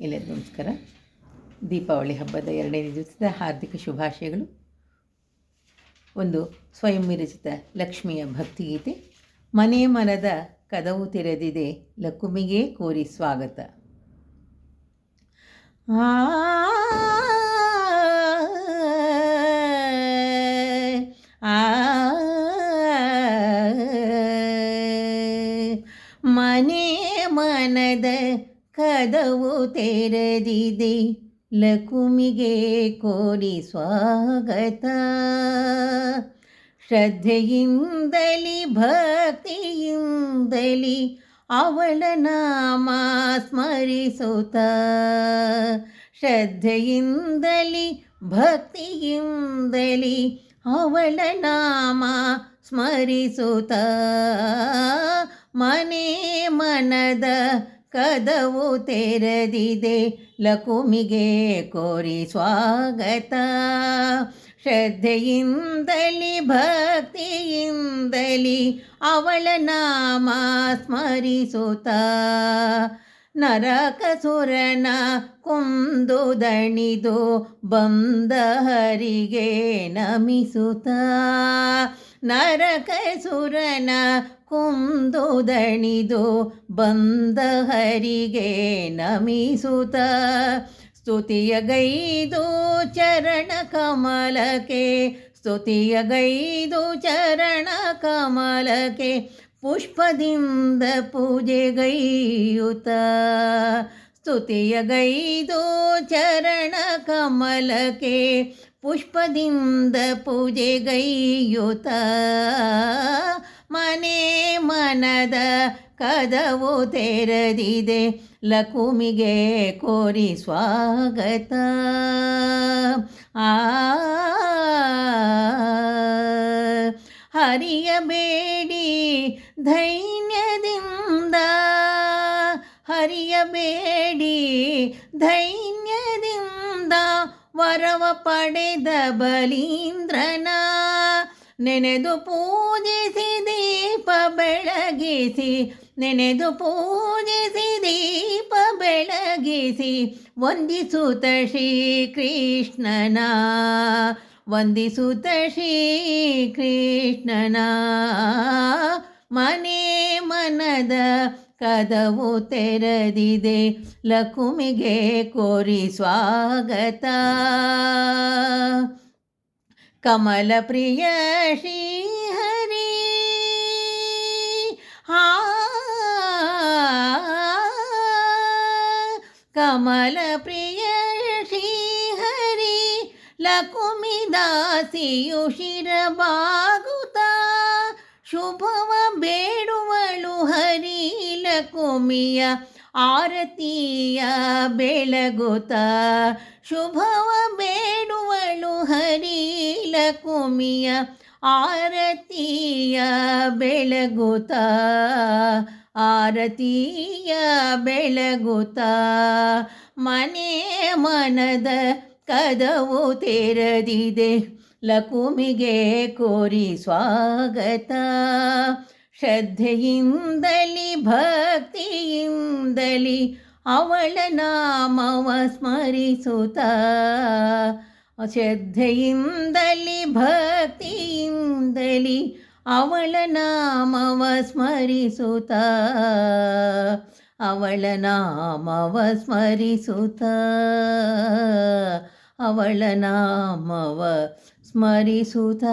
ಎಲ್ಲರಿಗೂ ನಮಸ್ಕಾರ. ದೀಪಾವಳಿ ಹಬ್ಬದ 2ನೇ ದಿವಸದ ಹಾರ್ದಿಕ ಶುಭಾಶಯಗಳು. ಒಂದು ಸ್ವಯಂ ವಿರಚಿತ ಲಕ್ಷ್ಮಿಯ ಭಕ್ತಿಗೀತೆ. ಮನೆ ಮನದ ಕದವು ತೆರೆದಿದೆ, ಲಕುಮಿಗೆ ಕೋರಿ ಸ್ವಾಗತ. ಮನೆ ಮನದ ಕದವು ತೆರೆದಿದೆ, ಲಕುಮಿಗೆ ಕೋರಿ ಸ್ವಾಗತ. ಶ್ರದ್ಧೆಯಿಂದಲಿ ಭಕ್ತಿಯಿಂದಲಿ ಅವಳ ನಾಮ ಸ್ಮರಿಸುತ್ತ, ಶ್ರದ್ಧೆಯಿಂದಲಿ ಭಕ್ತಿಯಿಂದಲಿ ಅವಳ ನಾಮ ಸ್ಮರಿಸುತ್ತ, ಮನೆ ಮನದ ಕದವು ತೆರೆದಿದೆ, ಲಕುಮಿಗೆ ಕೋರಿ ಸ್ವಾಗತ. ಶ್ರದ್ಧೆಯಿಂದಲಿ ಭಕ್ತಿಯಿಂದಲಿ ಅವಳ ನಾಮ ಸ್ಮರಿಸುತ್ತ, ನರಕಸುರನ ಕೊಂದು ದಣಿದು ಬಂದ ಹರಿಗೆ ನಮಿಸುತ್ತ, ನರಕಸುರನ ಕೊಂದು ದಣಿದು ಬಂದ ಹರಿಗೆ ನಮಿಸುತ್ತ, ಸ್ತುತಿಯಗೈದು ಚರಣ ಕಮಲಕ್ಕೆ, ಸ್ತುತಿಯಗೈದು ಚರಣ ಕಮಲಕ್ಕೆ ಪುಷ್ಪದಿಂದ ಪೂಜೆಗೈಯುತ, ಸ್ತುತಿಯಗೈದು ಚರಣ ಕಮಲಕ್ಕೆ ಪುಷ್ಪದಿಂದ ಪೂಜೆಗೈಯುತ, ಮನೆ ಮನದ ಕದವು ತೆರೆದಿದೆ, ಲಕುಮಿಗೆ ಕೋರಿ ಸ್ವಾಗತ. ಹರಿಯಬೇಡಿ ಧೈನ್ಯದಿಂದ, ಹರಿಯಬೇಡಿ ಧೈನ್ಯದಿಂದ ವರವ ಪಡೆದ ಬಲೀಂದ್ರನ, ನೆನೆದು ಪೂಜಿಸಿ ದೀಪ ಬೆಳಗಿಸಿ, ನೆನೆದು ಪೂಜಿಸಿ ದೀಪ ಬೆಳಗಿಸಿ ವಂದಿಸುತ್ತ ಶ್ರೀಕೃಷ್ಣನ, ವಂದಿಸುತ್ತ ಶ್ರೀಕೃಷ್ಣನ, ಮನೆ ಮನದ ಕದವು ತೆರೆದಿದೆ, ಲಕುಮಿಗೆ ಕೋರಿ ಸ್ವಾಗತ. ಕಮಲ ಪ್ರಿಯ ಶ್ರೀಹರಿ, ಕಮಲ ಪ್ರಿಯ ಶ್ರೀಹರಿ, ಲಕುಮಿ ದಾಸಿಯು ಶಿರಬಾಗುತ್ತ, ಶುಭವ ಬೇಡುವಳು ಹರಿ ಲಕುಮಿಯ ಆರತಿಯ ಬೆಳಗುತ್ತ, ಶುಭವ ಬೇಡುವಳು ಹರಿ ಲಕುಮಿಯ ಆರತಿಯ ಬೆಳಗುತ್ತ, ಆರತಿಯ ಬೆಳಗುತ್ತ, ಮನೆ ಮನದ ಕದವು ತೆರೆದಿದೆ, ಲಕುಮಿಗೆ ಕೋರಿ ಸ್ವಾಗತ. ಶ್ರದ್ಧೆಯಿಂದಲಿ ಭಕ್ತಿಯಿಂದಲಿ ಅವಳ ನಾಮವ ಸ್ಮರಿಸುತ್ತ, ಶ್ರದ್ಧೆಯಿಂದಲಿ ಭಕ್ತಿಯಿಂದಲಿ ಅವಳ ನಾಮವ ಸ್ಮರಿಸುತ್ತ, ಅವಳ ನಾಮವ ಸ್ಮರಿಸುತ್ತ, ಅವಳ ನಾಮವ ಸ್ಮರಿಸುತ್ತ.